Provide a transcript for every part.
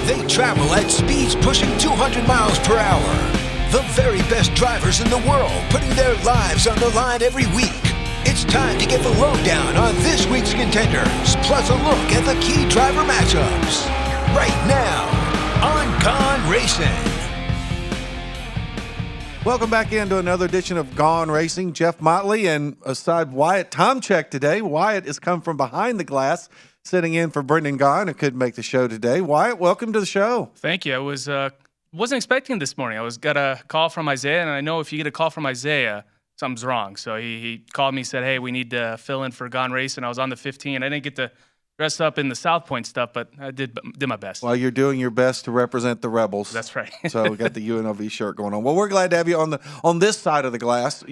They travel at speeds pushing 200 miles per hour. The very best drivers in the world putting their lives on the line every week. It's time to get the lowdown on this week's contenders, plus a look at the key driver matchups. Right now on Gone Racin. Welcome back into another edition of Gone Racing. Jeff Motley and aside Wyatt Tomchek today. Wyatt has come from behind the glass, sitting in for Brendan Gaughan, who couldn't make the show today. Wyatt, welcome to the show. Thank you. I wasn't expecting this morning. I got a call from Isaiah, and I know if you get a call from Isaiah, something's wrong. So he called me, said, hey, we need to fill in for Gone Racing. I was on the 15. I didn't get to dress up in the South Point stuff, but I did my best. Well, you're doing your best to represent the Rebels. That's right. So we got the UNLV shirt going on. Well, we're glad to have you on this side of the glass.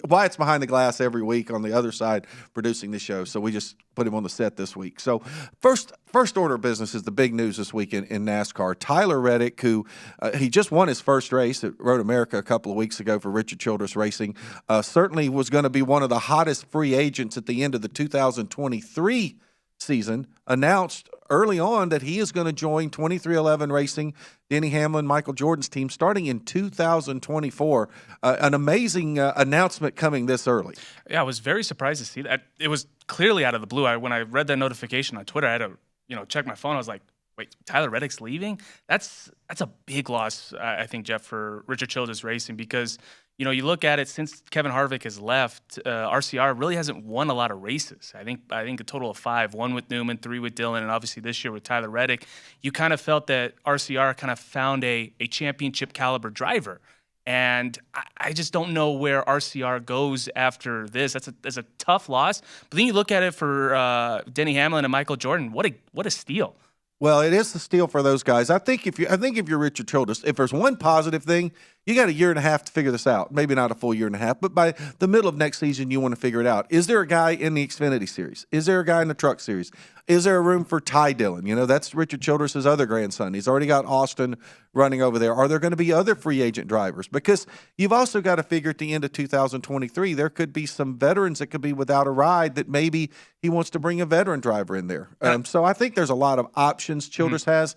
Wyatt's behind the glass every week on the other side producing the show, so we just put him on the set this week. So first order of business is the big news this week in NASCAR. Tyler Reddick, who he just won his first race at Road America a couple of weeks ago for Richard Childress Racing, certainly was going to be one of the hottest free agents at the end of the 2023 season, announced early on that he is going to join 2311 Racing, Denny Hamlin, Michael Jordan's team, starting in 2024. An amazing announcement coming this early. Yeah, I was very surprised to see that. It was clearly out of the blue. When I read that notification on Twitter, I had to check my phone. I was like, wait, Tyler Reddick's leaving? That's a big loss, I think, Jeff, for Richard Childress Racing, because you look at it, since Kevin Harvick has left, RCR really hasn't won a lot of races. I think a total of 5, 1 with Newman, 3 with Dillon, and obviously this year with Tyler Reddick. You kind of felt that RCR kind of found a championship caliber driver. And I just don't know where RCR goes after this. That's a tough loss. But then you look at it for Denny Hamlin and Michael Jordan. What a steal. Well, it is the steal for those guys. I think if you're Richard Childress, if there's one positive thing, you got a year and a half to figure this out. Maybe not a full year and a half, but by the middle of next season, you want to figure it out. Is there a guy in the Xfinity Series? Is there a guy in the Truck Series? Is there a room for Ty Dillon? That's Richard Childress' other grandson. He's already got Austin running over there. Are there going to be other free agent drivers? Because you've also got to figure at the end of 2023, there could be some veterans that could be without a ride that maybe he wants to bring a veteran driver in there. So I think there's a lot of options Childress has.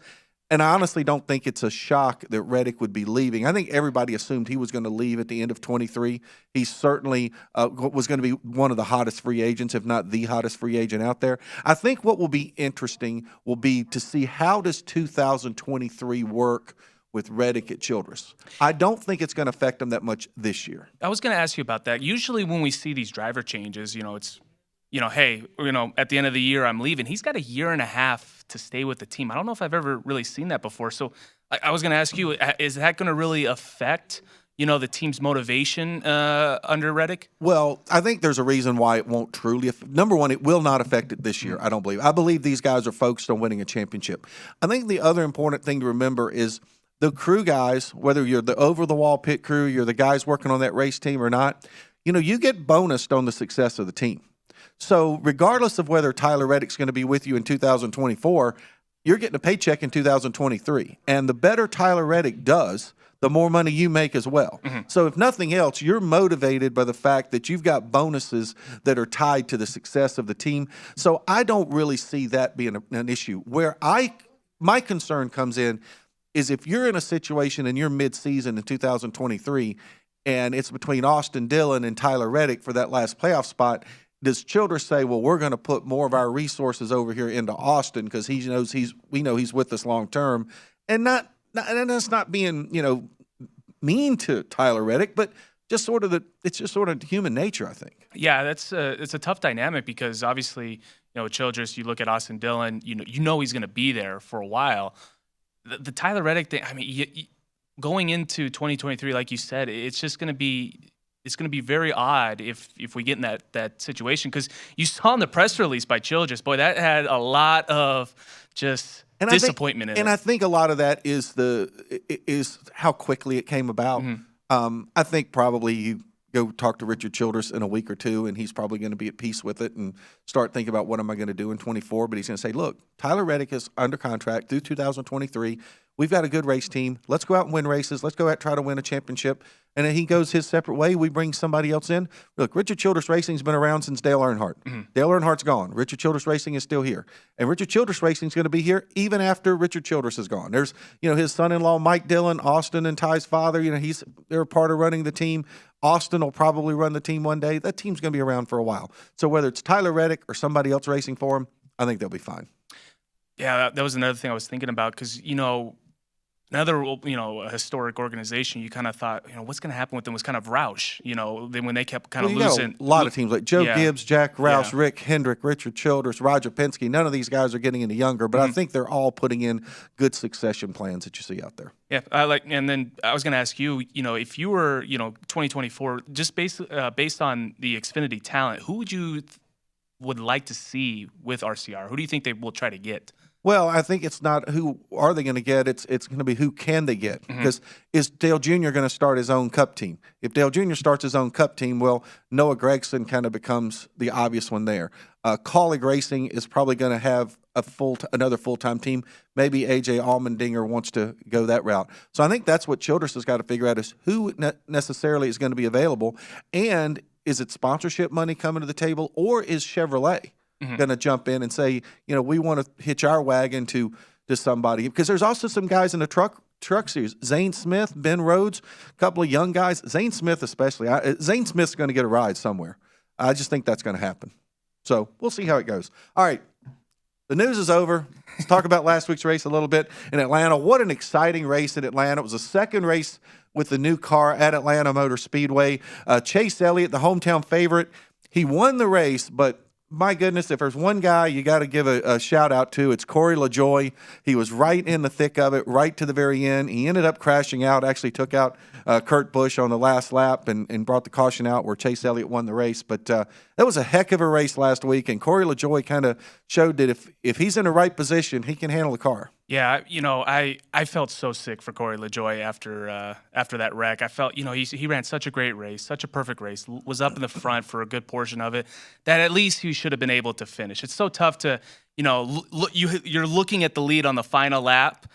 And I honestly don't think it's a shock that Reddick would be leaving. I think everybody assumed he was going to leave at the end of 23. He certainly was going to be one of the hottest free agents, if not the hottest free agent out there. I think what will be interesting will be to see how does 2023 work with Reddick at Childress. I don't think it's going to affect him that much this year. I was going to ask you about that. Usually when we see these driver changes, it's hey, at the end of the year, I'm leaving. He's got a year and a half to stay with the team. I don't know if I've ever really seen that before. So I was going to ask you, is that going to really affect, the team's motivation under Reddick? Well, I think there's a reason why it won't truly. Number one, it will not affect it this year, I don't believe. I believe these guys are focused on winning a championship. I think the other important thing to remember is the crew guys, whether you're the over-the-wall pit crew, you're the guys working on that race team or not, you get bonused on the success of the team. So regardless of whether Tyler Reddick's going to be with you in 2024, you're getting a paycheck in 2023. And the better Tyler Reddick does, the more money you make as well. Mm-hmm. So if nothing else, you're motivated by the fact that you've got bonuses that are tied to the success of the team. So I don't really see that being an issue. Where my concern comes in is if you're in a situation and you're mid-season in 2023 and it's between Austin Dillon and Tyler Reddick for that last playoff spot, does Childress say, well, we're going to put more of our resources over here into Austin because we know he's with us long term, and that's not being mean to Tyler Reddick, but just sort of it's just sort of human nature, I think. Yeah, it's a tough dynamic because obviously Childress, you look at Austin Dillon, he's going to be there for a while. The Tyler Reddick thing, I mean, going into 2023, like you said, it's just going to be. It's going to be very odd if we get in that situation, because you saw in the press release by Childress, boy, that had a lot of just disappointment in it. And I think a lot of that is how quickly it came about. Mm-hmm. I think probably you go talk to Richard Childress in a week or two, and he's probably going to be at peace with it and start thinking about what am I going to do in 24. But he's going to say, look, Tyler Reddick is under contract through 2023. we've got a good race team. Let's go out and win races. Let's go out and try to win a championship. And then he goes his separate way. We bring somebody else in. Look, Richard Childress Racing's been around since Dale Earnhardt. Dale Earnhardt's gone. Richard Childress Racing is still here. And Richard Childress Racing's going to be here even after Richard Childress is gone. There's, his son-in-law, Mike Dillon, Austin and Ty's father. They're a part of running the team. Austin will probably run the team one day. That team's going to be around for a while. So whether it's Tyler Reddick or somebody else racing for him, I think they'll be fine. Yeah, that was another thing I was thinking about because, another, a historic organization, you kind of thought, what's going to happen with them was kind of Roush, then when they kept kind of losing. A lot of teams like Joe Gibbs, Jack Roush, Yeah. Rick Hendrick, Richard Childress, Roger Penske. None of these guys are getting any younger, but I think they're all putting in good succession plans that you see out there. Yeah, and then I was going to ask you, if you were, 2024, just based on the Xfinity talent, who would like to see with RCR? Who do you think they will try to get? Well, I think it's not who are they going to get. It's going to be who can they get. Because is Dale Jr. going to start his own Cup team? If Dale Jr. starts his own Cup team, well, Noah Gragson kind of becomes the obvious one there. Colleague Racing is probably going to have another full-time team. Maybe A.J. Allmendinger wants to go that route. So I think that's what Childress has got to figure out is who necessarily is going to be available. And is it sponsorship money coming to the table, or is Chevrolet going to jump in and say, we want to hitch our wagon to somebody? Because there's also some guys in the truck series. Zane Smith, Ben Rhodes, a couple of young guys. Zane Smith especially. Zane Smith's going to get a ride somewhere. I just think that's going to happen. So we'll see how it goes. All right. The news is over. Let's talk about last week's race a little bit in Atlanta. What an exciting race in Atlanta. It was the second race with the new car at Atlanta Motor Speedway. Chase Elliott, the hometown favorite, he won the race, but my goodness, if there's one guy you got to give a shout out to, it's Corey LaJoie. He was right in the thick of it, right to the very end. He ended up crashing out, actually took out Kurt Busch on the last lap and brought the caution out where Chase Elliott won the race. But that was a heck of a race last week, and Corey LaJoie kind of showed that if he's in the right position, he can handle the car. Yeah, I felt so sick for Corey LaJoie after that wreck. I felt, he ran such a great race, such a perfect race, was up in the front for a good portion of it, that at least he should have been able to finish. It's so tough to, you're looking at the lead on the final lap,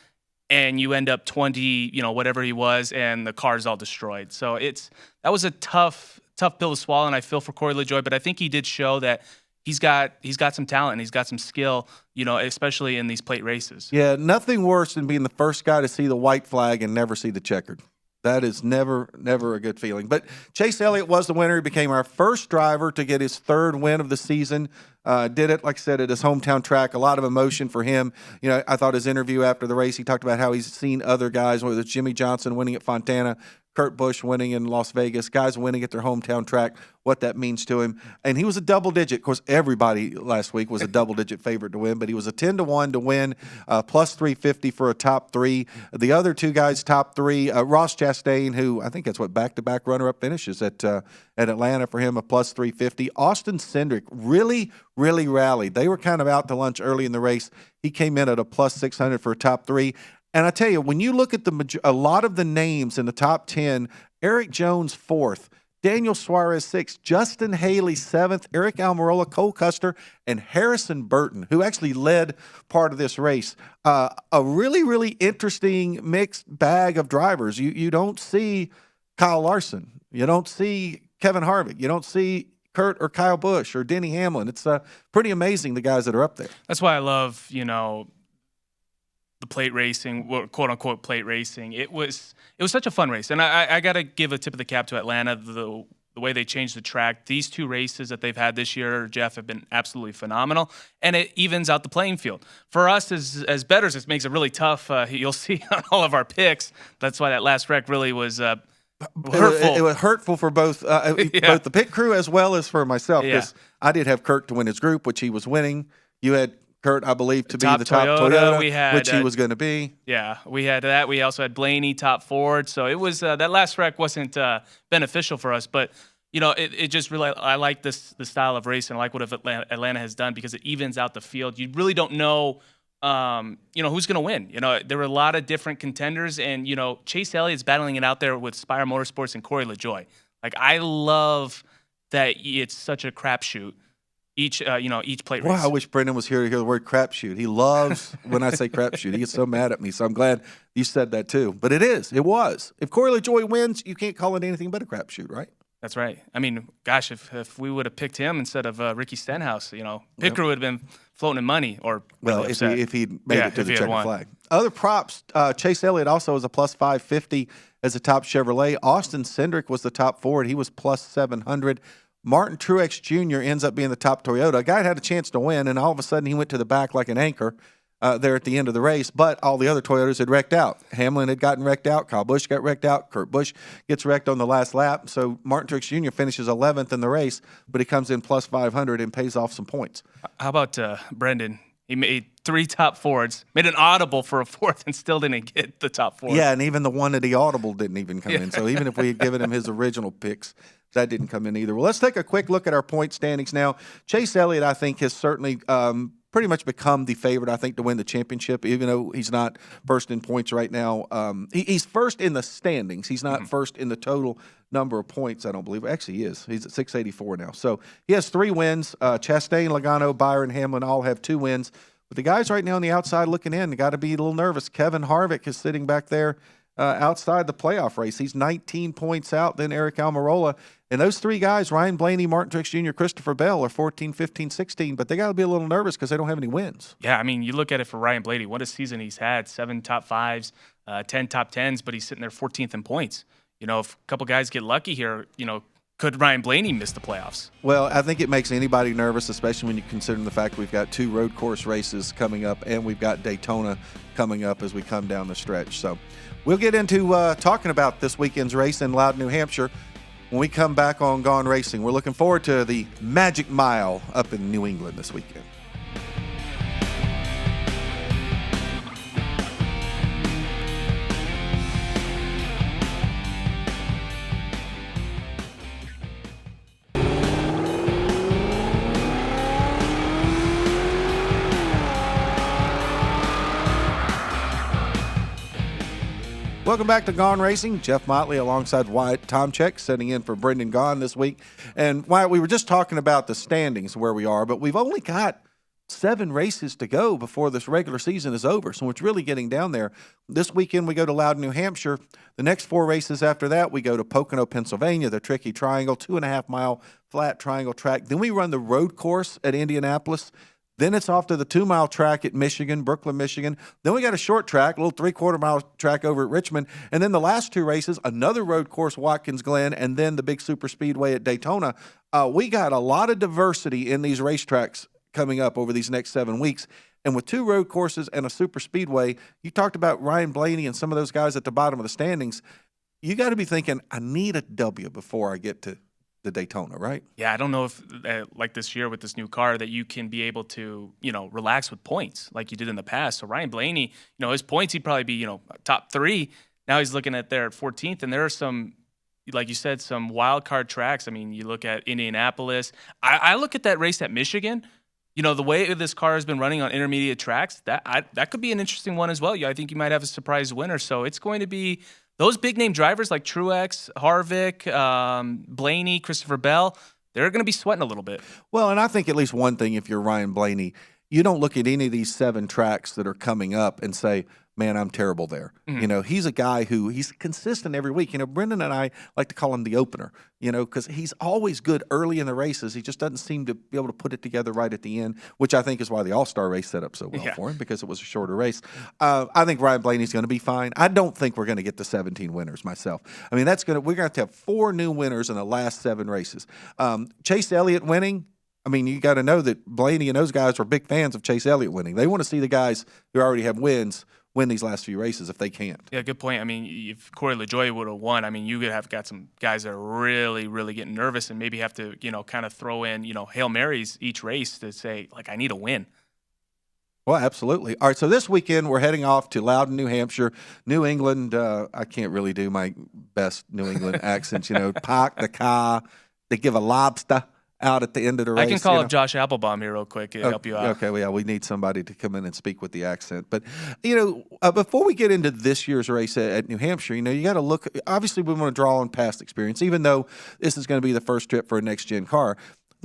and you end up 20, whatever he was, and the car's all destroyed. So that was a tough pill to swallow, and I feel for Corey LaJoie, but I think he did show that he's got some talent, he's got some skill, especially in these plate races. Yeah, nothing worse than being the first guy to see the white flag and never see the checkered. That is never a good feeling. But Chase Elliott was the winner. He became our first driver to get his third win of the season. Did it, like I said, at his hometown track. A lot of emotion for him. I thought his interview after the race, he talked about how he's seen other guys, whether it's Jimmy Johnson winning at Fontana, Kurt Busch winning in Las Vegas, guys winning at their hometown track, what that means to him. And he was a double-digit. Of course, everybody last week was a double-digit favorite to win, but he was a 10-1 to win, plus 350 for a top three. The other two guys, top three, Ross Chastain, who I think that's what back-to-back runner-up finishes at Atlanta for him, a plus 350. Austin Cindric really rallied. They were kind of out to lunch early in the race. He came in at a plus 600 for a top three. And I tell you, when you look at a lot of the names in the top 10, Eric Jones 4th, Daniel Suarez 6th, Justin Haley 7th, Eric Almirola, Cole Custer, and Harrison Burton, who actually led part of this race. A really interesting mixed bag of drivers. You don't see Kyle Larson. You don't see Kevin Harvick. You don't see Kurt or Kyle Busch or Denny Hamlin. It's pretty amazing, the guys that are up there. That's why I love, the plate racing, quote unquote plate racing. It was such a fun race, and I got to give a tip of the cap to Atlanta. The way they changed the track, these two races that they've had this year, Jeff, have been absolutely phenomenal, and it evens out the playing field for us as bettors. It makes it really tough. You'll see on all of our picks. That's why that last wreck really was hurtful. It was hurtful for both both the pit crew as well as for myself, because I did have Kurt to win his group, which he was winning. You had Kurt, I believe, to be the top Toyota, we had, which he was going to be. Yeah, we had that. We also had Blaney top Ford. So it was that last wreck wasn't beneficial for us, but it just really, I like the style of racing. I like what Atlanta has done because it evens out the field. You really don't know, who's going to win. There were a lot of different contenders, and Chase Elliott's battling it out there with Spire Motorsports and Corey LaJoie. Like, I love that it's such a crapshoot. each plate Wow, race. I wish Brendan was here to hear the word crapshoot. He loves when I say crapshoot. He gets so mad at me. So I'm glad you said that too. But it was. If Corey LaJoie wins, you can't call it anything but a crapshoot, right? That's right. I mean, gosh, if we would have picked him instead of Ricky Stenhouse, Picker would have been floating in money. Or well, really if he'd made it to the checkered won. flag. Other props: Chase Elliott also was a plus 550 as a top Chevrolet. Austin Cindric was the top Ford. He was plus 700. Martin Truex Jr. ends up being the top Toyota. A guy had a chance to win, and all of a sudden he went to the back like an anchor there at the end of the race. But all the other Toyotas had wrecked out. Hamlin had gotten wrecked out. Kyle Busch got wrecked out. Kurt Busch gets wrecked on the last lap. So Martin Truex Jr. finishes 11th in the race, but he comes in plus 500 and pays off some points. How about Brendan? He made 3 top Fords, made an audible for a 4th, and still didn't get the top 4. Yeah, and even the one that he audible didn't even come in. So even if we had given him his original picks, that didn't come in either. Well, let's take a quick look at our point standings now. Chase Elliott, I think, has certainly pretty much become the favorite, I think, to win the championship, even though he's not first in points right now. He's first in the standings. He's not first in the total number of points, I don't believe. Actually, he is. He's at 684 now. So he has 3 wins. Chastain, Logano, Byron, Hamlin all have 2 wins. But the guys right now on the outside looking in, they got to be a little nervous. Kevin Harvick is sitting back there outside the playoff race. He's 19 points out, then Eric Almirola. And those 3 guys, Ryan Blaney, Martin Truex Jr., Christopher Bell, are 14, 15, 16. But they got to be a little nervous because they don't have any wins. Yeah, I mean, you look at it for Ryan Blaney. What a season he's had. 7 top 5s, 10 top 10s, but he's sitting there 14th in points. If a couple guys get lucky here, could Ryan Blaney miss the playoffs? Well, I think it makes anybody nervous, especially when you consider the fact we've got 2 road course races coming up and we've got Daytona coming up as we come down the stretch. So we'll get into talking about this weekend's race in Loudon, New Hampshire when we come back on Gone Racing. We're looking forward to the Magic Mile up in New England this weekend. Welcome back to Gone Racing. Jeff Motley alongside Wyatt Tomchek sitting in for Brendan Gone this week. And Wyatt, we were just talking about the standings where we are, but we've only got 7 races to go before this regular season is over. So it's really getting down there. This weekend we go to Loudon, New Hampshire. The next 4 races after that, we go to Pocono, Pennsylvania, the Tricky Triangle, 2.5-mile flat triangle track. Then we run the road course at Indianapolis. Then it's off to the 2-mile track at Michigan, Brooklyn, Michigan. Then we got a short track, a little 3/4-mile track over at Richmond. And then the last 2 races, another road course, Watkins Glen, and then the big super speedway at Daytona. We got a lot of diversity in these racetracks coming up over these next 7 weeks. And with 2 road courses and a super speedway, you talked about Ryan Blaney and some of those guys at the bottom of the standings. You got to be thinking, I need a W before I get to the Daytona, right? Yeah, I don't know if like this year with this new car that you can be able to, relax with points like you did in the past. So Ryan Blaney, his points, he'd probably be, top 3. Now he's looking at there at 14th, and there are some, like you said, some wild card tracks. I mean, you look at Indianapolis. I look at that race at Michigan. The way this car has been running on intermediate tracks, that could be an interesting one as well. I think you might have a surprise winner. So it's going to be those big-name drivers like Truex, Harvick, Blaney, Christopher Bell, they're going to be sweating a little bit. Well, and I think at least one thing, if you're Ryan Blaney, you don't look at any of these 7 tracks that are coming up and say, man, I'm terrible there. Mm-hmm. He's a guy who he's consistent every week. Brendan and I like to call him the opener, because he's always good early in the races. He just doesn't seem to be able to put it together right at the end, which I think is why the All-Star race set up so well for him, because it was a shorter race. I think Ryan Blaney's going to be fine. I don't think we're going to get to 17 winners myself. I mean, we're going to have 4 new winners in the last 7 races. Chase Elliott winning. I mean, you got to know that Blaney and those guys are big fans of Chase Elliott winning. They want to see the guys who already have wins win these last few races if they can't. Yeah, good point. I mean, if Corey LaJoie would have won, I mean, you could have got some guys that are really, really getting nervous and maybe have to, kind of throw in, Hail Marys each race to say, like, I need a win. Well, absolutely. All right, so this weekend we're heading off to Loudon, New Hampshire, New England. I can't really do my best New England accents, park the car, they give a lobster out at the end of the race. I can call up Josh Applebaum here real quick and help you out. Okay, well, yeah, we need somebody to come in and speak with the accent. But, before we get into this year's race at New Hampshire, you got to look. Obviously, we want to draw on past experience, even though this is going to be the first trip for a next-gen car.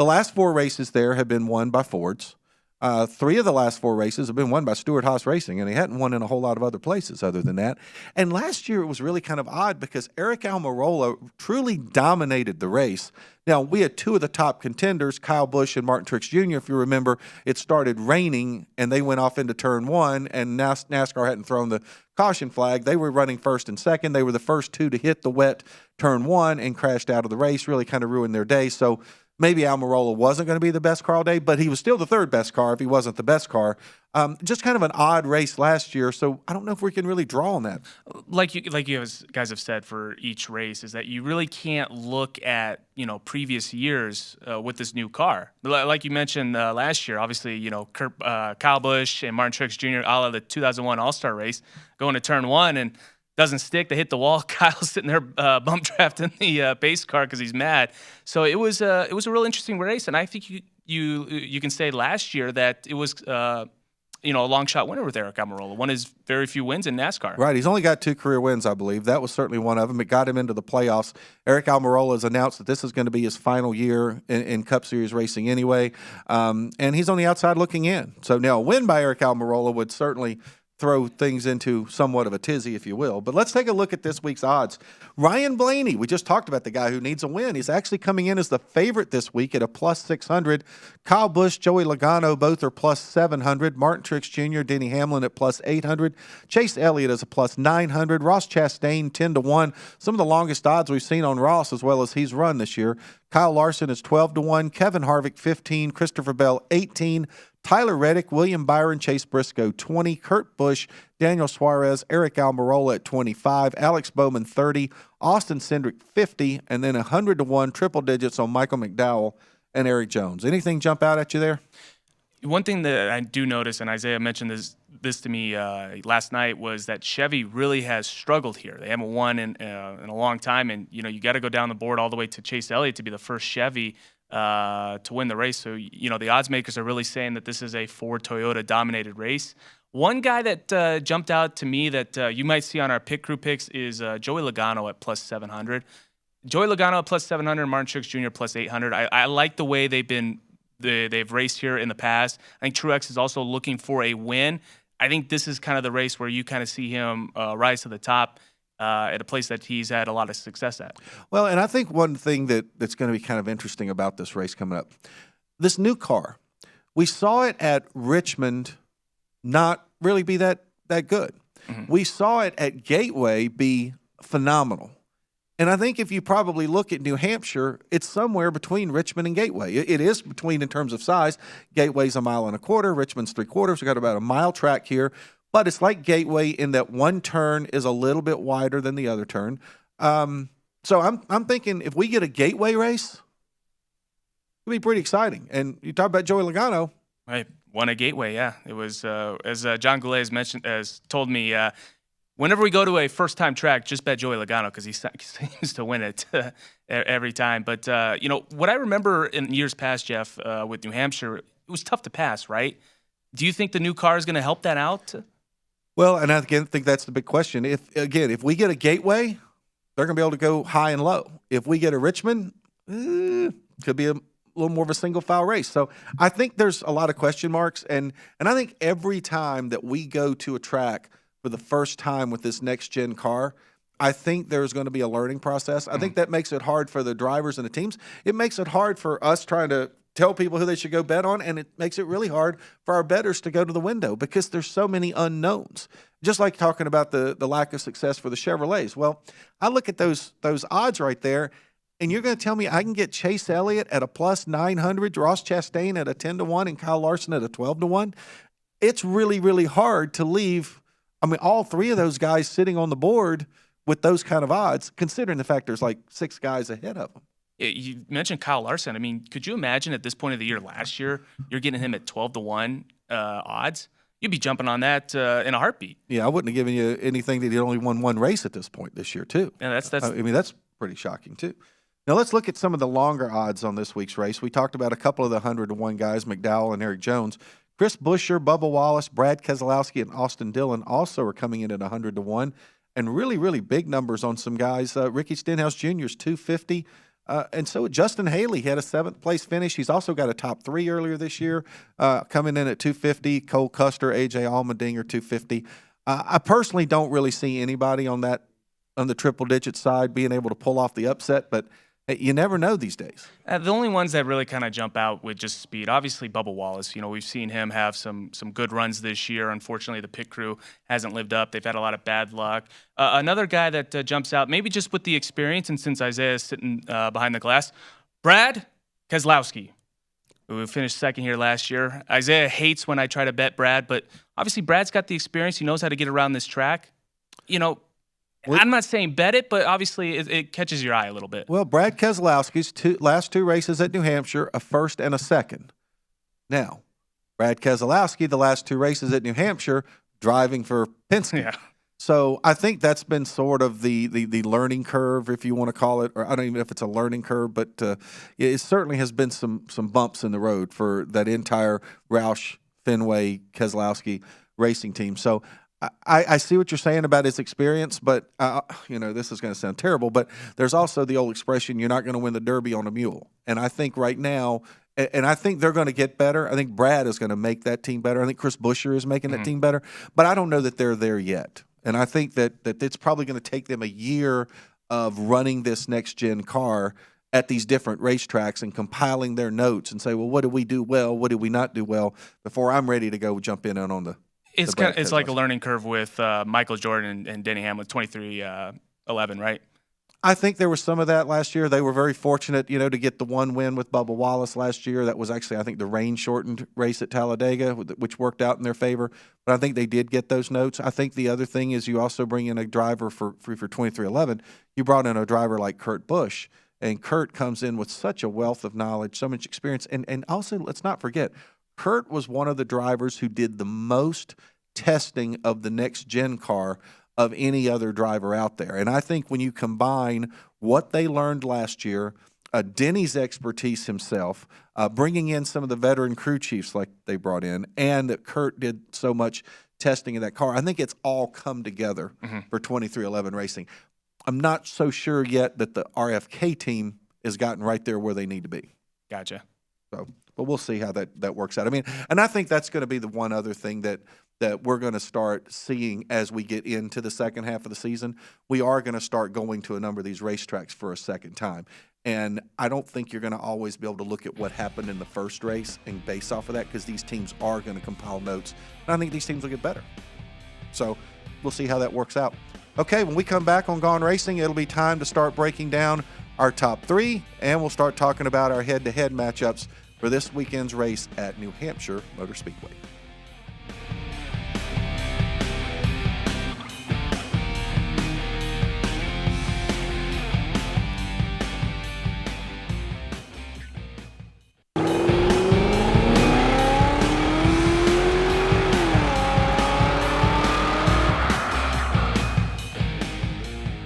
The last 4 races there have been won by Fords. 3 of the last 4 races have been won by Stewart-Haas Racing, and he hadn't won in a whole lot of other places other than that. And last year it was really kind of odd because Eric Almirola truly dominated the race. Now, we had 2 of the top contenders, Kyle Busch and Martin Truex Jr. If you remember, it started raining, and they went off into turn 1, and NASCAR hadn't thrown the caution flag. They were running first and second. They were the first 2 to hit the wet turn 1 and crashed out of the race, really kind of ruined their day. So maybe Almirola wasn't going to be the best car all day, but he was still the 3rd best car if he wasn't the best car. Just kind of an odd race last year, so I don't know if we can really draw on that. Like you guys have said for each race, is that you really can't look at previous years with this new car. Like you mentioned last year, obviously Kyle Busch and Martin Truex Jr. a la the 2001 All-Star race going to turn 1 and doesn't stick. They hit the wall. Kyle's sitting there bump drafting the pace car because he's mad. So it was a real interesting race, and I think you can say last year that it was a long shot winner with Eric Almirola. One of his very few wins in NASCAR. Right. He's only got 2 career wins, I believe. That was certainly one of them. It got him into the playoffs. Eric Almirola has announced that this is going to be his final year in Cup Series racing anyway, and he's on the outside looking in. So now a win by Eric Almirola would certainly throw things into somewhat of a tizzy, if you will. But let's take a look at this week's odds. Ryan Blaney, we just talked about the guy who needs a win. He's actually coming in as the favorite this week at a plus 600. Kyle Busch, Joey Logano, both are plus 700. Martin Truex Jr., Denny Hamlin at plus 800. Chase Elliott is a plus 900. Ross Chastain, 10-1. Some of the longest odds we've seen on Ross as well as he's run this year. Kyle Larson is 12-1. Kevin Harvick, 15. Christopher Bell, 18. Tyler Reddick, William Byron, Chase Briscoe, 20. Kurt Busch, Daniel Suarez, Eric Almirola at 25. Alex Bowman, 30. Austin Cindric, 50. And then 100-1 triple digits on Michael McDowell and Eric Jones. Anything jump out at you there? One thing that I do notice, and Isaiah mentioned this to me last night, was that Chevy really has struggled here. They haven't won in a long time, and you got to go down the board all the way to Chase Elliott to be the first Chevy to win the race. So the odds makers are really saying that this is a Ford Toyota dominated race. One guy that jumped out to me that you might see on our pit crew picks is Joey Logano at plus 700. Joey Logano at plus 700, Martin Truex Jr. plus 800. I like the way they've raced here in the past. I think Truex is also looking for a win. I think this is kind of the race where you kind of see him rise to the top at a place that he's had a lot of success at. Well, and I think one thing that's going to be kind of interesting about this race coming up, this new car, we saw it at Richmond not really be that good. Mm-hmm. We saw it at Gateway be phenomenal. And I think if you probably look at New Hampshire, it's somewhere between Richmond and Gateway. It is between in terms of size. Gateway's 1.25 miles. Richmond's 3/4. We've got about a mile track here. But it's like Gateway in that one turn is a little bit wider than the other turn. So I'm thinking if we get a Gateway race, it'll be pretty exciting. And you talk about Joey Logano. Right. Won a Gateway, yeah. It was, as John Goulet has told me, whenever we go to a first-time track, just bet Joey Logano because he seems to win it every time. But, what I remember in years past, Jeff, with New Hampshire, it was tough to pass, right? Do you think the new car is going to help that out? Well, and I again think that's the big question. If we get a Gateway, they're going to be able to go high and low. If we get a Richmond, could be a little more of a single file race. So I think there's a lot of question marks. And I think every time that we go to a track for the first time with this next-gen car, I think there's going to be a learning process. I think that makes it hard for the drivers and the teams. It makes it hard for us trying to tell people who they should go bet on, and it makes it really hard for our bettors to go to the window because there's so many unknowns. Just like talking about the lack of success for the Chevrolets. Well, I look at those odds right there, and you're going to tell me I can get Chase Elliott at a plus 900, Ross Chastain at a 10-1, and Kyle Larson at a 12-1? It's really, really hard to leave, all 3 of those guys sitting on the board with those kind of odds, considering the fact there's like 6 guys ahead of them. You mentioned Kyle Larson. Could you imagine at this point of the year last year, you're getting him at 12-1 odds? You'd be jumping on that in a heartbeat. Yeah, I wouldn't have given you anything that he'd only won one race at this point this year, too. Yeah, that's pretty shocking, too. Now, let's look at some of the longer odds on this week's race. We talked about a couple of the 100-1 guys, McDowell and Eric Jones. Chris Buescher, Bubba Wallace, Brad Keselowski, and Austin Dillon also are coming in at 100-1. And really, really big numbers on some guys. Ricky Stenhouse Jr. is 250. And so Justin Haley had a 7th-place finish. He's also got a top 3 earlier this year, coming in at 250. Cole Custer, A.J. Allmendinger, 250. I personally don't really see anybody on the triple-digit side being able to pull off the upset, but you never know these days. The only ones that really kind of jump out with just speed, obviously Bubba Wallace. We've seen him have some good runs this year. Unfortunately, the pit crew hasn't lived up. They've had a lot of bad luck. Another guy that jumps out, maybe just with the experience, and since Isaiah's sitting behind the glass, Brad Keselowski, who finished 2nd here last year. Isaiah hates when I try to bet Brad, but obviously Brad's got the experience. He knows how to get around this track. I'm not saying bet it, but obviously it catches your eye a little bit. Well, Brad Keselowski's last 2 races at New Hampshire, a 1st and a 2nd. Now, Brad Keselowski, the last 2 races at New Hampshire, driving for Penske. Yeah. So I think that's been sort of the learning curve, if you want to call it, or I don't even know if it's a learning curve, but it certainly has been some bumps in the road for that entire Roush, Fenway, Keselowski racing team. So I see what you're saying about his experience, but, this is going to sound terrible, but there's also the old expression, you're not going to win the Derby on a mule. And I think right now, and I think they're going to get better. I think Brad is going to make that team better. I think Chris Buescher is making that team better, but I don't know that they're there yet. And I think that it's probably going to take them a year of running this next-gen car at these different racetracks and compiling their notes and say, well, what did we do well? What did we not do well? Before I'm ready to go jump in on the It's like a learning curve with Michael Jordan and Denny Hamlin, 23-11, right? I think there was some of that last year. They were very fortunate, to get the 1 win with Bubba Wallace last year. That was actually, I think, the rain-shortened race at Talladega, which worked out in their favor. But I think they did get those notes. I think the other thing is you also bring in a driver for 23-11. You brought in a driver like Kurt Busch, and Kurt comes in with such a wealth of knowledge, so much experience. And also, let's not forget, Kurt was one of the drivers who did the most testing of the next-gen car of any other driver out there. And I think when you combine what they learned last year, Denny's expertise himself, bringing in some of the veteran crew chiefs like they brought in, and that Kurt did so much testing of that car, I think it's all come together for 23-11 racing. I'm not so sure yet that the RFK team has gotten right there where they need to be. Gotcha. So, but we'll see how that works out. I mean, and I think that's going to be the one other thing that we're going to start seeing as we get into the second half of the season. We are going to start going to a number of these racetracks for a second time. And I don't think you're going to always be able to look at what happened in the first race and base off of that, because these teams are going to compile notes. And I think these teams will get better. So we'll see how that works out. Okay, when we come back on Gone Racing, it'll be time to start breaking down our top 3, and we'll start talking about our head-to-head matchups for this weekend's race at New Hampshire Motor Speedway.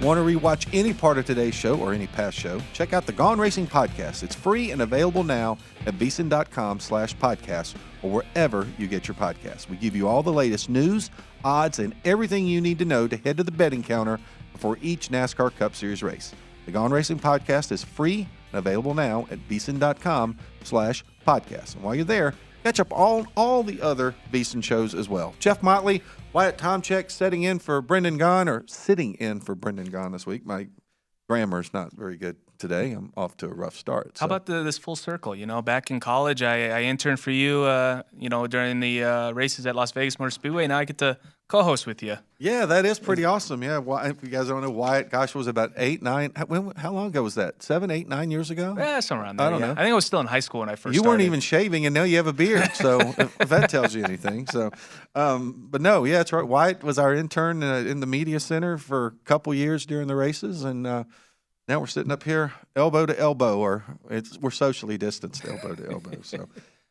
Want to rewatch any part of today's show or any past show? Check out the Gone Racing podcast. It's free and available now at VSiN.com/podcast or wherever you get your podcasts. We give you all the latest news, odds, and everything you need to know to head to the betting counter before each NASCAR Cup Series race. The Gone Racing podcast is free and available now at VSiN.com/podcast. And while you're there, catch up all the other VSiN shows as well. Jeff Motley, Wyatt, Tomchek sitting in for Brendan Gahn this week. My grammar is not very good today. I'm off to a rough start. So. How about this full circle? Back in college, I interned for you, during the races at Las Vegas Motor Speedway. Now I get to co-host with you. Yeah, that is pretty awesome. Yeah, if you guys don't know, Wyatt, gosh, was about 8, 9. How long ago was that? 7, 8, 9 years ago? Yeah, somewhere around there. I don't know. I think I was still in high school when I first started. You weren't even shaving, and now you have a beard. So if that tells you anything. So, but no, yeah, that's right. Wyatt was our intern in the media center for a couple years during the races, and now we're sitting up here elbow to elbow, or we're socially distanced elbow to elbow. So.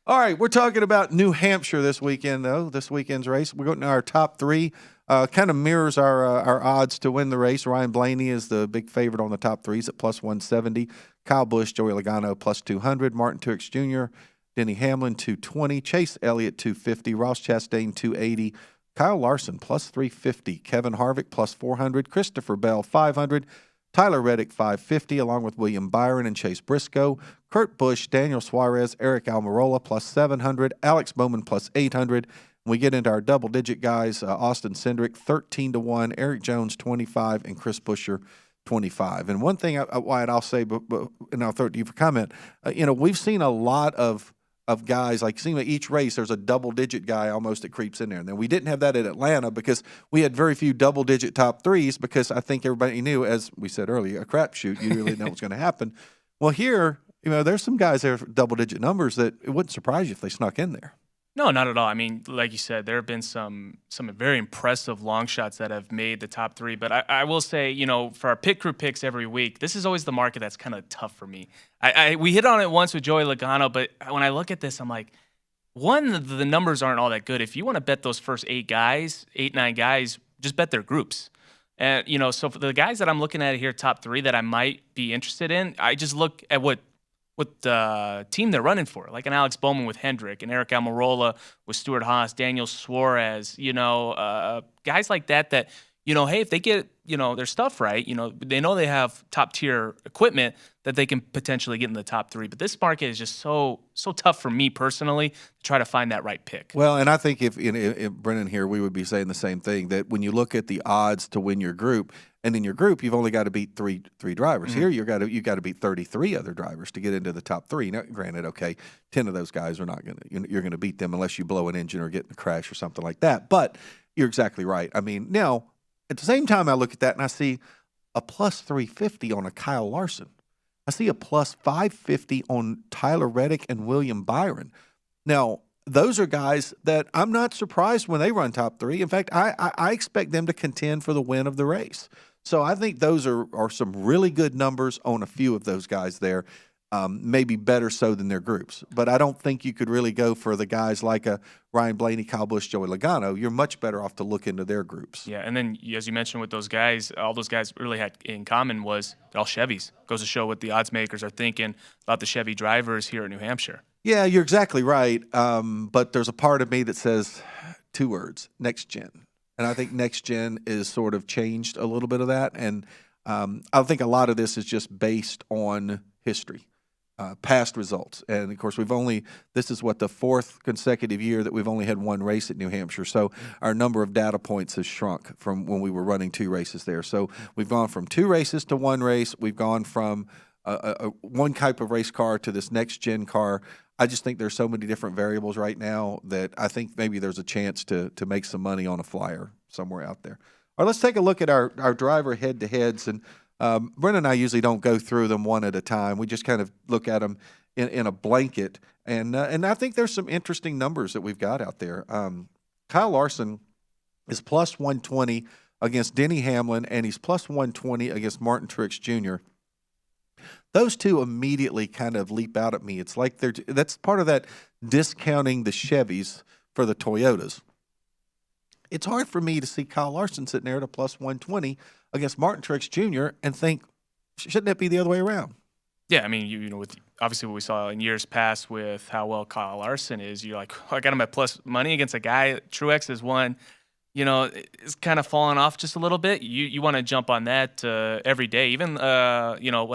All right, we're talking about New Hampshire this weekend, though. This weekend's race. We're going to our top 3. Kind of mirrors our odds to win the race. Ryan Blaney is the big favorite on the top 3s at plus 170. Kyle Busch, Joey Logano plus 200. Martin Truex Jr., Denny Hamlin 220. Chase Elliott 250. Ross Chastain 280. Kyle Larson plus 350. Kevin Harvick plus 400. Christopher Bell 500. Tyler Reddick 550, along with William Byron and Chase Briscoe, Kurt Busch, Daniel Suarez, Eric Almirola plus 700, Alex Bowman plus 800. We get into our double-digit guys, Austin Cindric 13-1, Eric Jones 25, and Chris Buescher 25. And one thing, Wyatt, I'll say, and I'll throw it to you for comment. We've seen a lot of guys, like seeing each race, there's a double-digit guy almost that creeps in there. And then we didn't have that at Atlanta because we had very few double-digit top threes because I think everybody knew, as we said earlier, a crapshoot. You really know what's going to happen. Well, here, there's some guys there for double-digit numbers that it wouldn't surprise you if they snuck in there. No, not at all. I mean, like you said, there have been some very impressive long shots that have made the top three. But I will say, for our pit crew picks every week, this is always the market that's kind of tough for me. We hit on it once with Joey Logano, but when I look at this, I'm like, one, the numbers aren't all that good. If you want to bet those first 9 guys, just bet their groups. And, so for the guys that I'm looking at here, top three that I might be interested in, I just look at what team they're running for, like an Alex Bowman with Hendrick, and Eric Almirola with Stuart Haas, Daniel Suarez, guys like that, hey, if they get, their stuff right, they know they have top tier equipment that they can potentially get in the top three. But this market is just so tough for me personally to try to find that right pick. Well, and I think if Brennan here, we would be saying the same thing, that when you look at the odds to win your group, and in your group, you've only got to beat three drivers. Mm-hmm. Here, you got to beat 33 other drivers to get into the top three. Now, granted, 10 of those guys are not you're going to beat them unless you blow an engine or get in a crash or something like that. But you're exactly right. I mean, now at the same time, I look at that and I see a plus 350 on a Kyle Larson. I see a plus 550 on Tyler Reddick and William Byron. Now, those are guys that I'm not surprised when they run top three. In fact, I expect them to contend for the win of the race. So I think those are some really good numbers on a few of those guys there, maybe better so than their groups. But I don't think you could really go for the guys like Ryan Blaney, Kyle Busch, Joey Logano. You're much better off to look into their groups. Yeah, and then as you mentioned with those guys, all those guys really had in common was they're all Chevys. Goes to show what the odds makers are thinking about the Chevy drivers here in New Hampshire. Yeah, you're exactly right. But there's a part of me that says 2 words, next gen. And I think next gen is sort of changed a little bit of that. And I think a lot of this is just based on history, past results. And, of course, this is the 4th consecutive year that we've only had 1 race at New Hampshire. So our number of data points has shrunk from when we were running 2 races there. So we've gone from 2 races to 1 race. We've gone from one type of race car to this next gen car. I just think there's so many different variables right now that I think maybe there's a chance to make some money on a flyer somewhere out there. All right, let's take a look at our driver head-to-heads. And Brennan and I usually don't go through them one at a time. We just kind of look at them in a blanket. And I think there's some interesting numbers that we've got out there. Kyle Larson is plus 120 against Denny Hamlin, and he's plus 120 against Martin Truex Jr. Those two immediately kind of leap out at me. It's like that's part of that discounting the Chevys for the Toyotas. It's hard for me to see Kyle Larson sitting there at a plus 120 against Martin Truex Jr. and think, shouldn't that be the other way around? Yeah, I mean, with obviously what we saw in years past with how well Kyle Larson is, you're like, I got him at plus money against a guy. Truex is one. It's kind of falling off just a little bit. You want to jump on that every day. Even, when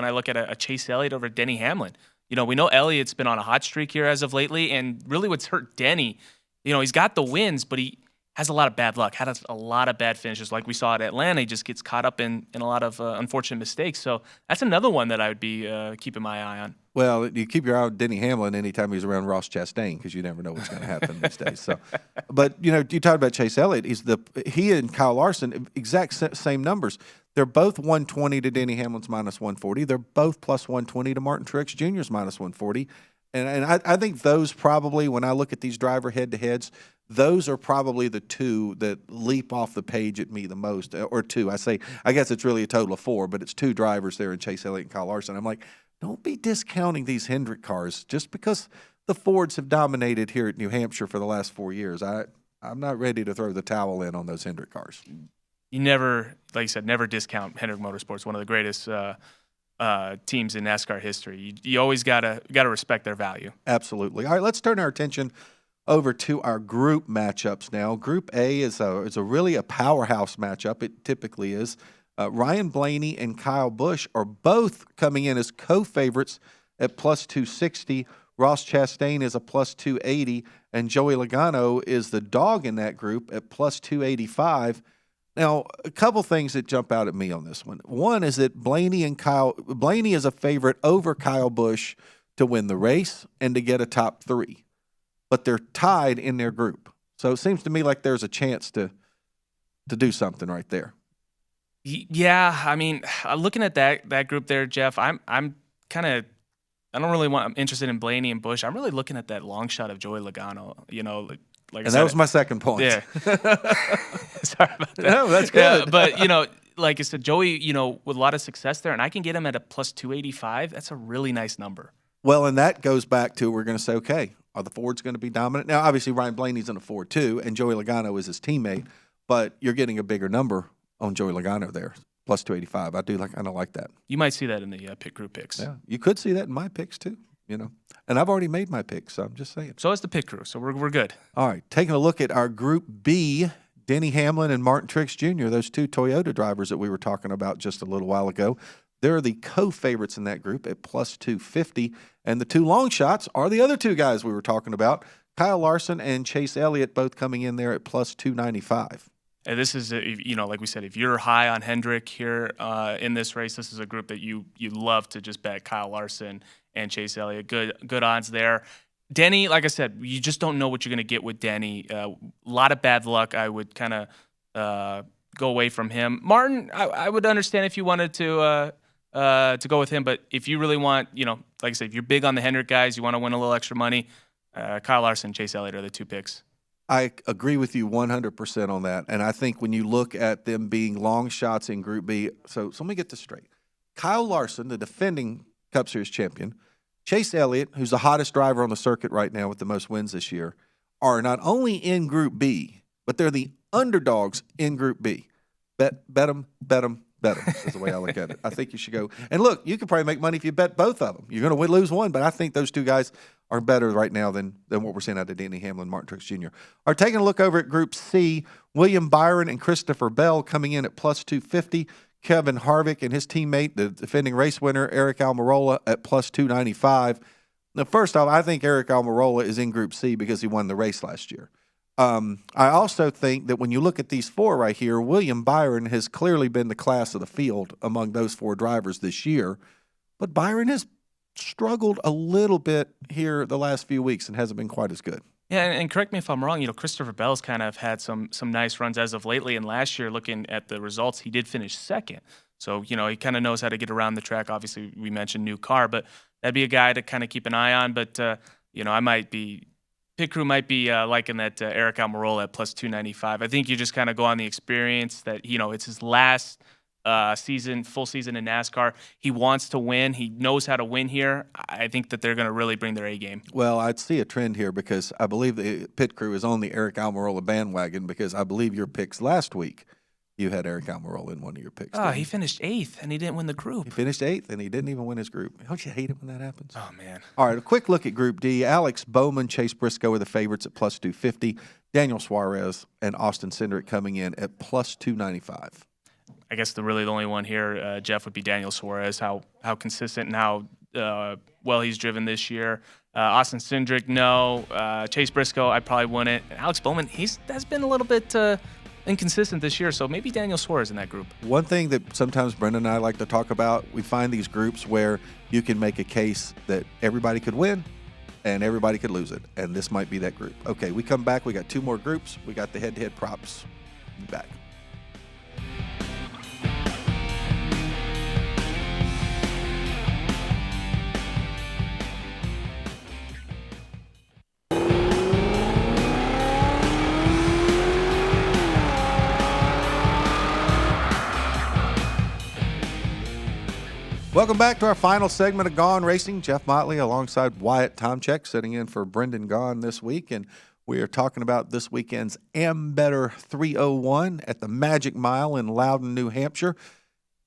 I look at a Chase Elliott over Denny Hamlin, we know Elliott's been on a hot streak here as of lately. And really what's hurt Denny, he's got the wins, but he has a lot of bad luck, had a lot of bad finishes. Like we saw at Atlanta, he just gets caught up in a lot of unfortunate mistakes. So that's another one that I would be keeping my eye on. Well, you keep your eye on Denny Hamlin anytime he's around Ross Chastain because you never know what's going to happen these days. So, but you talked about Chase Elliott. He and Kyle Larson exact same numbers. They're both 120 to Denny Hamlin's minus 140. They're both plus 120 to Martin Truex Jr.'s minus 140. And I think those probably, when I look at these driver head-to-heads, those are probably the two that leap off the page at me the most, or two. I guess it's really a total of 4, but it's 2 drivers there in Chase Elliott and Kyle Larson. I'm like, don't be discounting these Hendrick cars just because the Fords have dominated here at New Hampshire for the last 4 years. I'm not ready to throw the towel in on those Hendrick cars. You never, like you said, never discount Hendrick Motorsports, one of the greatest teams in NASCAR history. You always gotta respect their value. Absolutely. All right, let's turn our attention over to our group matchups now. Group A is a really a powerhouse matchup. It typically is. Ryan Blaney and Kyle Busch are both coming in as co-favorites at plus 260. Ross Chastain is a plus 280, and Joey Logano is the dog in that group at plus 285. Now, a couple things that jump out at me on this one. One is that Blaney is a favorite over Kyle Busch to win the race and to get a top 3, but they're tied in their group. So it seems to me like there's a chance to do something right there. Yeah, I mean, looking at that group there, Jeff, I'm kind of, I'm interested in Blaney and Busch. I'm really looking at that long shot of Joey Logano. You know, like and that was my second point. Yeah. Sorry about that. No, that's good. Yeah, but you know, like I said, Joey, you know, with a lot of success there, and I can get him at a plus 285. That's a really nice number. Well, and that goes back to we're going to say, okay, are the Fords going to be dominant? Now, obviously, Ryan Blaney's in a Ford too, and Joey Logano is his teammate, but you're getting a bigger number on Joey Logano there, plus 285. I don't like that. You might see that in the pit crew picks. Yeah, you could see that in my picks too, you know. And I've already made my picks, so I'm just saying. So is the pit crew, so we're good. All right, taking a look at our Group B, Denny Hamlin and Martin Truex Jr., those two Toyota drivers that we were talking about just a little while ago. They're the co-favorites in that group at plus 250. And the two long shots are the other two guys we were talking about, Kyle Larson and Chase Elliott, both coming in there at plus 295. And this is, you know, like we said, if you're high on Hendrick here in this race, this is a group that you love to just bet Kyle Larson and Chase Elliott. Good odds there. Denny, like I said, you just don't know what you're going to get with Denny. A lot of bad luck. I would kind of go away from him. Martin, I would understand if you wanted to go with him, but if you really want, you know, like I said, if you're big on the Hendrick guys, you want to win a little extra money, Kyle Larson and Chase Elliott are the two picks. I agree with you 100% on that. And I think when you look at them being long shots in Group B, so let me get this straight. Kyle Larson, the defending Cup Series champion, Chase Elliott, who's the hottest driver on the circuit right now with the most wins this year, are not only in Group B, but they're the underdogs in Group B. Bet them is the way I look at it. I think you should go. And look, you could probably make money if you bet both of them. You're going to lose one, but I think those two guys are better right now than what we're seeing out of Denny Hamlin and Martin Truex Jr. Are taking a look over at Group C, William Byron and Christopher Bell coming in at plus 250. Kevin Harvick and his teammate, the defending race winner, Eric Almirola, at plus 295. Now, first off, I think Eric Almirola is in Group C because he won the race last year. I also think that when you look at these four right here, William Byron has clearly been the class of the field among those four drivers this year. But Byron has struggled a little bit here the last few weeks and hasn't been quite as good. Yeah, and correct me if I'm wrong, you know, Christopher Bell's kind of had some nice runs as of lately, and last year, looking at the results, he did finish second. So, you know, he kind of knows how to get around the track. Obviously, we mentioned new car, but that'd be a guy to kind of keep an eye on. But, you know, pit crew might be liking that Eric Almirola at plus 295. I think you just kind of go on the experience that, you know, it's his last full season in NASCAR. He wants to win. He knows how to win here. I think that they're going to really bring their A game. Well, I'd see a trend here because I believe the pit crew is on the Eric Almirola bandwagon because I believe your picks last week, you had Eric Almirola in one of your picks. Oh, he finished 8th, and he didn't win the group. He finished 8th, and he didn't even win his group. Don't you hate it when that happens? Oh, man. All right, a quick look at Group D. Alex Bowman, Chase Briscoe are the favorites at plus 250. Daniel Suarez and Austin Cindric coming in at plus 295. I guess the only one here, Jeff, would be Daniel Suarez, how consistent and how well he's driven this year. Austin Cindric, no. Chase Briscoe, I probably wouldn't. And Alex Bowman, has been a little bit inconsistent this year, so maybe Daniel Suarez in that group. One thing that sometimes Brendan and I like to talk about, we find these groups where you can make a case that everybody could win and everybody could lose it, and this might be that group. Okay, we come back. We got two more groups. We got the head-to-head props. Be back. Welcome back to our final segment of Gone Racing. Jeff Motley alongside Wyatt Tomchek sitting in for Brendan Gone this week. And we are talking about this weekend's Ambetter 301 at the Magic Mile in Loudon, New Hampshire.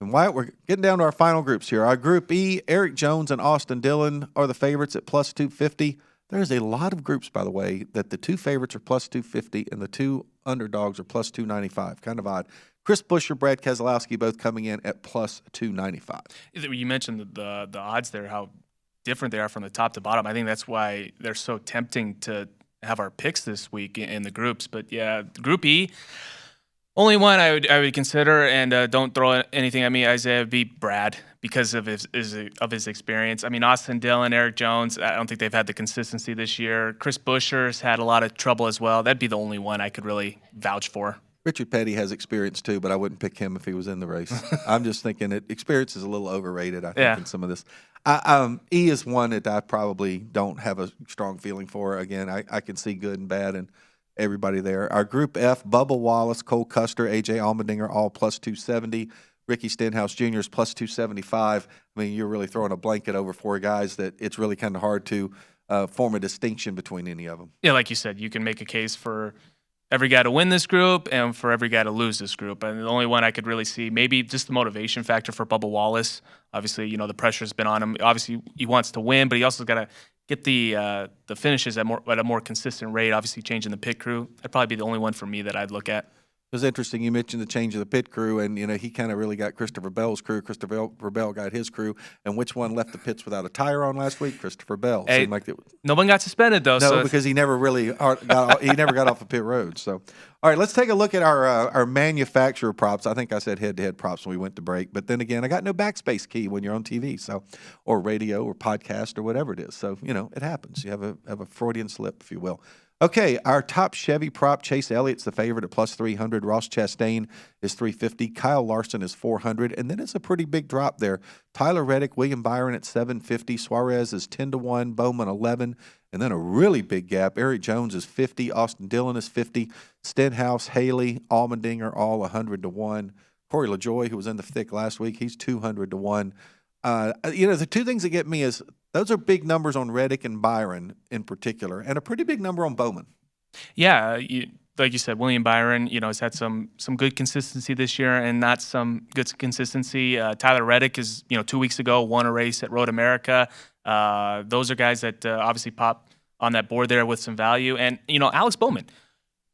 And Wyatt, we're getting down to our final groups here. Our Group E, Eric Jones and Austin Dillon are the favorites at plus 250. I There's a lot of groups, by the way, that the two favorites are plus 250 and the two underdogs are plus 295. Kind of odd. Chris Buescher, Brad Keselowski both coming in at plus 295. You mentioned the odds there, how different they are from the top to bottom. I think that's why they're so tempting to have our picks this week in the groups. But yeah, Group E, only one I would consider, and don't throw anything at me, Isaiah, would be Brad because of his experience. I mean, Austin Dillon, Eric Jones, I don't think they've had the consistency this year. Chris Buescher's had a lot of trouble as well. That'd be the only one I could really vouch for. Richard Petty has experience too, but I wouldn't pick him if he was in the race. I'm just thinking that experience is a little overrated, I think, in some of this. E is one that I probably don't have a strong feeling for. Again, I can see good and bad and everybody there. Our Group F, Bubba Wallace, Cole Custer, A.J. Allmendinger, all plus 270. Ricky Stenhouse Jr. is plus 275. I mean, you're really throwing a blanket over four guys that it's really kind of hard to form a distinction between any of them. Yeah, like you said, you can make a case for every guy to win this group and for every guy to lose this group. And the only one I could really see, maybe just the motivation factor for Bubba Wallace. Obviously, the pressure's been on him. Obviously, he wants to win, but he also got to get the finishes at a more consistent rate. Obviously, changing the pit crew. That'd probably be the only one for me that I'd look at. It was interesting. You mentioned the change of the pit crew, and he kind of really got Christopher Bell's crew. Christopher Bell got his crew, and which one left the pits without a tire on last week? Christopher Bell. Hey, no one got suspended though. No, because he never really he never got off the pit road. So, all right, let's take a look at our manufacturer props. I think I said head-to-head props when we went to break, but then again, I got no backspace key when you're on TV, so or radio or podcast or whatever it is. So it happens. You have a Freudian slip, if you will. Okay, our top Chevy prop, Chase Elliott's the favorite at plus 300. Ross Chastain is 350. Kyle Larson is 400. And then it's a pretty big drop there. Tyler Reddick, William Byron at 750. Suarez is 10-1. Bowman 11. And then a really big gap. Eric Jones is 50. Austin Dillon is 50. Stenhouse, Haley, Allmendinger, all 100-1. Corey LaJoie, who was in the thick last week, he's 200-1. The two things that get me is those are big numbers on Reddick and Byron in particular, and a pretty big number on Bowman. Yeah, like you said, William Byron, has had some good consistency this year and not some good consistency. Tyler Reddick is, 2 weeks ago won a race at Road America. Those are guys that obviously pop on that board there with some value. And, Alex Bowman.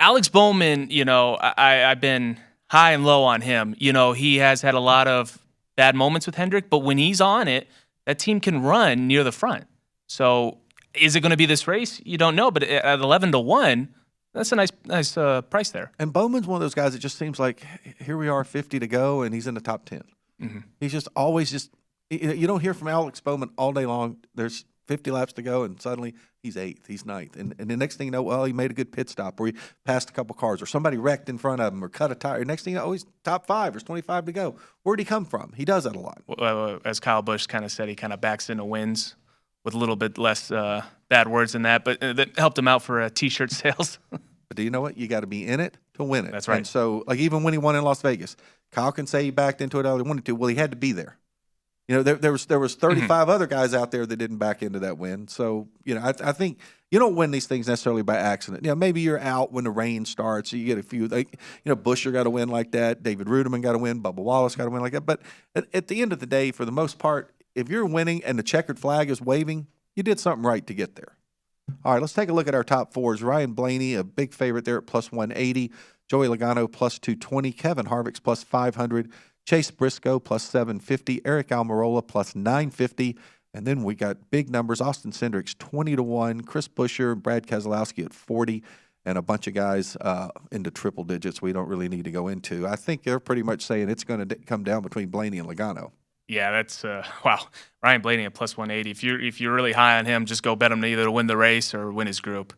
I've been high and low on him. He has had a lot of bad moments with Hendrick, but when he's on it, that team can run near the front. So is it going to be this race? You don't know, but at 11-1, that's a nice price there. And Bowman's one of those guys that just seems like here we are, 50 to go, and he's in the top 10. Mm-hmm. He's just always you don't hear from Alex Bowman all day long. There's 50 laps to go, and suddenly he's 8th, he's 9th. And the next thing you know, he made a good pit stop, or he passed a couple cars, or somebody wrecked in front of him, or cut a tire. Next thing you know, he's top 5. There's 25 to go. Where'd he come from? He does that a lot. Well, as Kyle Busch kind of said, he kind of backs into wins with a little bit less bad words than that, but that helped him out for T-shirt sales. But do you know what? You got to be in it to win it. That's right. And so, even when he won in Las Vegas, Kyle can say he backed into it how he wanted to. Well, he had to be there. There was 35 other guys out there that didn't back into that win. So, I think you don't win these things necessarily by accident. Maybe you're out when the rain starts. You get a few. Buescher got to win like that. David Ruderman got to win. Bubba Wallace got to win like that. But at the end of the day, for the most part, if you're winning and the checkered flag is waving, you did something right to get there. All right, let's take a look at our top fours. Ryan Blaney, a big favorite there at plus 180. Joey Logano plus 220. Kevin Harvick's plus 500. Chase Briscoe plus 750, Eric Almirola plus 950, and then we got big numbers. Austin Cindric's 20-1, Chris Buescher, Brad Keselowski at 40, and a bunch of guys into triple digits we don't really need to go into. I think they're pretty much saying it's going to come down between Blaney and Logano. Yeah, that's wow. Ryan Blaney at plus 180. If you're really high on him, just go bet him either to win the race or win his group.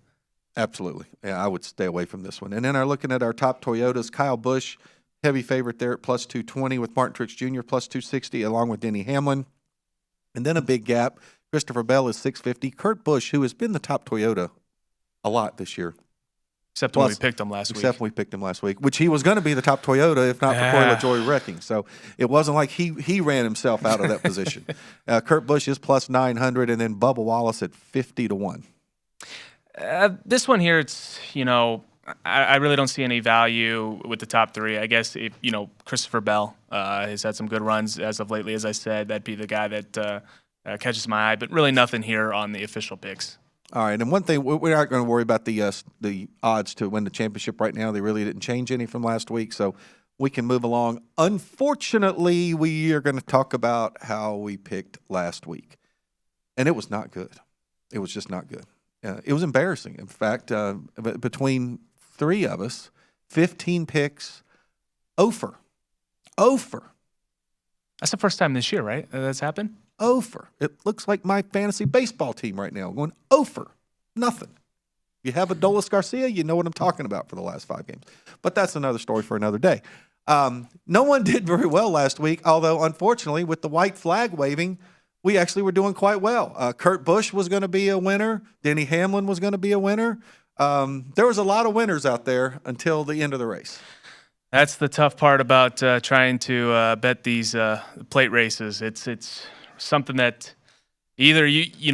Absolutely. Yeah, I would stay away from this one. And then looking at our top Toyotas, Kyle Busch, heavy favorite there at plus 220 with Martin Truex Jr. plus 260 along with Denny Hamlin. And then a big gap. Christopher Bell is 650. Kurt Busch, who has been the top Toyota a lot this year. Except when we picked him last week. Except when we picked him last week, which he was going to be the top Toyota if not for Corey LaJoie wrecking. So it wasn't like he ran himself out of that position. Kurt Busch is plus 900, and then Bubba Wallace at 50-1. This one here, it's, I really don't see any value with the top three. I guess if Christopher Bell has had some good runs as of lately, as I said, that'd be the guy that catches my eye. But really nothing here on the official picks. All right, and one thing, we're not going to worry about the odds to win the championship right now. They really didn't change any from last week, so we can move along. Unfortunately, we are going to talk about how we picked last week, and it was not good. It was just not good. It was embarrassing. In fact, between three of us, 15 picks, over. That's the first time this year, right? That's happened? Over. It looks like my fantasy baseball team right now going over. Nothing. You have Adolis Garcia, you know what I'm talking about for the last 5 games. But that's another story for another day. No one did very well last week, although unfortunately with the white flag waving, we actually were doing quite well. Kurt Busch was going to be a winner. Denny Hamlin was going to be a winner. There was a lot of winners out there until the end of the race. That's the tough part about trying to bet these plate races. It's something that either you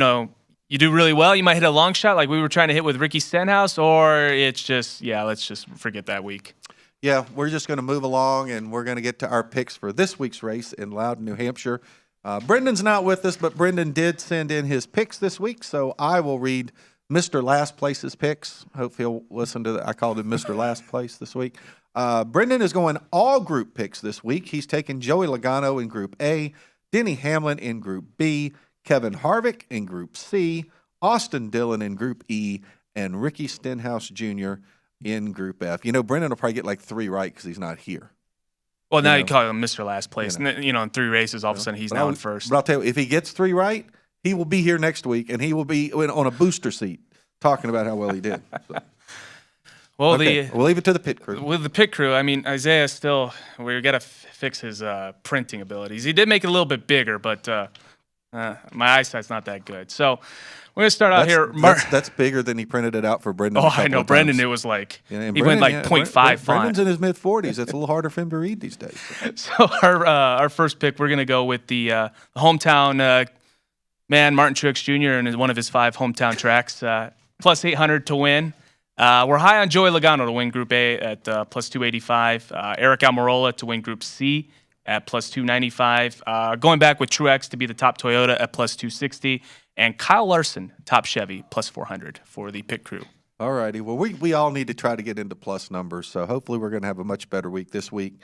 do really well, you might hit a long shot like we were trying to hit with Ricky Stenhouse, or it's just, let's just forget that week. Yeah, we're just going to move along, and we're going to get to our picks for this week's race in Loudon, New Hampshire. Brendan's not with us, but Brendan did send in his picks this week, so I will read Mr. Last Place's picks. Hope he'll listen to I called him Mr. Last Place this week. Brendan is going all group picks this week. He's taken Joey Logano in Group A, Denny Hamlin in Group B, Kevin Harvick in Group C, Austin Dillon in Group E, and Ricky Stenhouse Jr. in Group F. Brendan will probably get like 3 right because he's not here. Well, now you call him Mr. Last Place. And in 3 races, all of a sudden he's now in first. But I'll tell you, if he gets 3 right, he will be here next week, and he will be on a booster seat talking about how well he did. So. Well, okay, we'll leave it to the pit crew. With the pit crew, I mean, Isaiah still, we got to fix his printing abilities. He did make it a little bit bigger, but my eyesight's not that good. So we're going to start out here. That's bigger than he printed it out for Brendan. Oh, I know. Brendan, it was like, he went like 0.5 font. Brendan's in his mid-40s. It's a little harder for him to read these days. So our first pick, we're going to go with the hometown man, Martin Truex Jr., and one of his 5 hometown tracks, plus 800 to win. We're high on Joey Logano to win Group A at plus 285. Eric Almirola to win Group C at plus 295. Going back with Truex to be the top Toyota at plus 260. And Kyle Larson, top Chevy, plus 400 for the pit crew. All righty. Well, we all need to try to get into plus numbers, so hopefully we're going to have a much better week this week.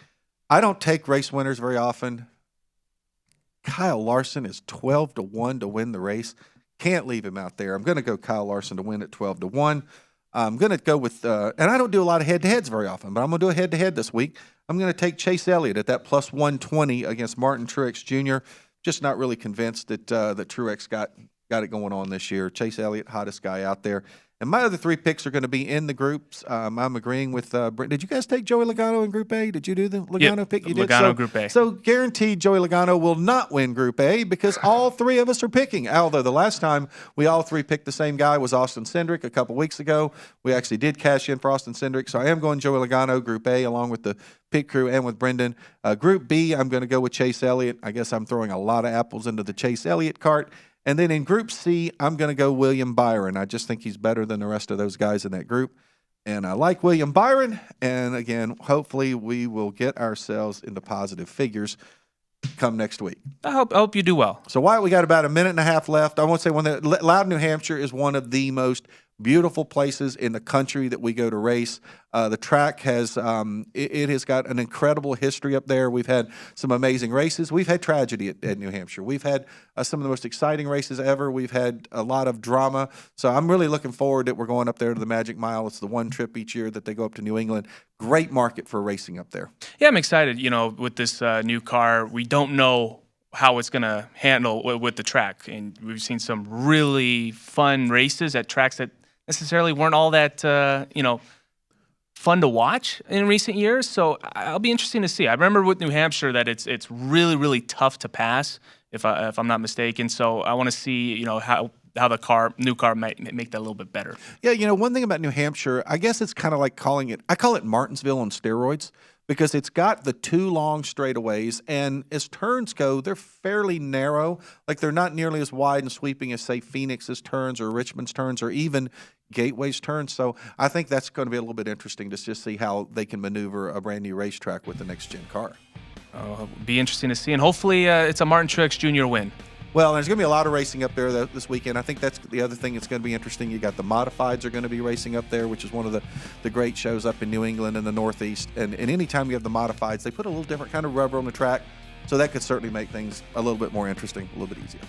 I don't take race winners very often. Kyle Larson is 12-1 to win the race. Can't leave him out there. I'm going to go Kyle Larson to win at 12-1. I'm going to go with, and I don't do a lot of head-to-heads very often, but I'm going to do a head-to-head this week. I'm going to take Chase Elliott at that plus 120 against Martin Truex Jr. Just not really convinced that Truex got it going on this year. Chase Elliott, hottest guy out there. And my other 3 picks are going to be in the groups. I'm agreeing with Brent. Did you guys take Joey Logano in Group A? Did you do the Logano pick? You did. Logano Group A. So guaranteed Joey Logano will not win Group A because all 3 of us are picking. Although the last time we all 3 picked the same guy was Austin Cindric a couple weeks ago. We actually did cash in for Austin Cindric. So I am going Joey Logano Group A along with the pit crew and with Brendan. Group B, I'm going to go with Chase Elliott. I guess I'm throwing a lot of apples into the Chase Elliott cart. And then in Group C, I'm going to go William Byron. I just think he's better than the rest of those guys in that group. And I like William Byron. And again, hopefully we will get ourselves into positive figures come next week. I hope you do well. So Wyatt, we got about a minute and a half left. I want to say Loudon, New Hampshire is one of the most beautiful places in the country that we go to race. The track has it has got an incredible history up there. We've had some amazing races. We've had tragedy at New Hampshire. We've had some of the most exciting races ever. We've had a lot of drama. So I'm really looking forward that we're going up there to the Magic Mile. It's the one trip each year that they go up to New England. Great market for racing up there. Yeah, I'm excited. With this new car, we don't know how it's going to handle with the track. And we've seen some really fun races at tracks that necessarily weren't all that, fun to watch in recent years. So I'll be interesting to see. I remember with New Hampshire that it's really, really tough to pass, if I'm not mistaken. So I want to see, how the new car might make that a little bit better. Yeah, one thing about New Hampshire, I guess it's kind of like I call it Martinsville on steroids, because it's got the 2 long straightaways, and as turns go, they're fairly narrow. Like, they're not nearly as wide and sweeping as, say, Phoenix's turns or Richmond's turns or even Gateway's turns. So I think that's going to be a little bit interesting to just see how they can maneuver a brand-new racetrack with the next-gen car. It'll be interesting to see, and hopefully it's a Martin Truex Jr. win. Well, there's going to be a lot of racing up there this weekend. I think that's the other thing that's going to be interesting. You got the Modifieds are going to be racing up there, which is one of the great shows up in New England and the Northeast. And anytime you have the Modifieds, they put a little different kind of rubber on the track. So that could certainly make things a little bit more interesting, a little bit easier.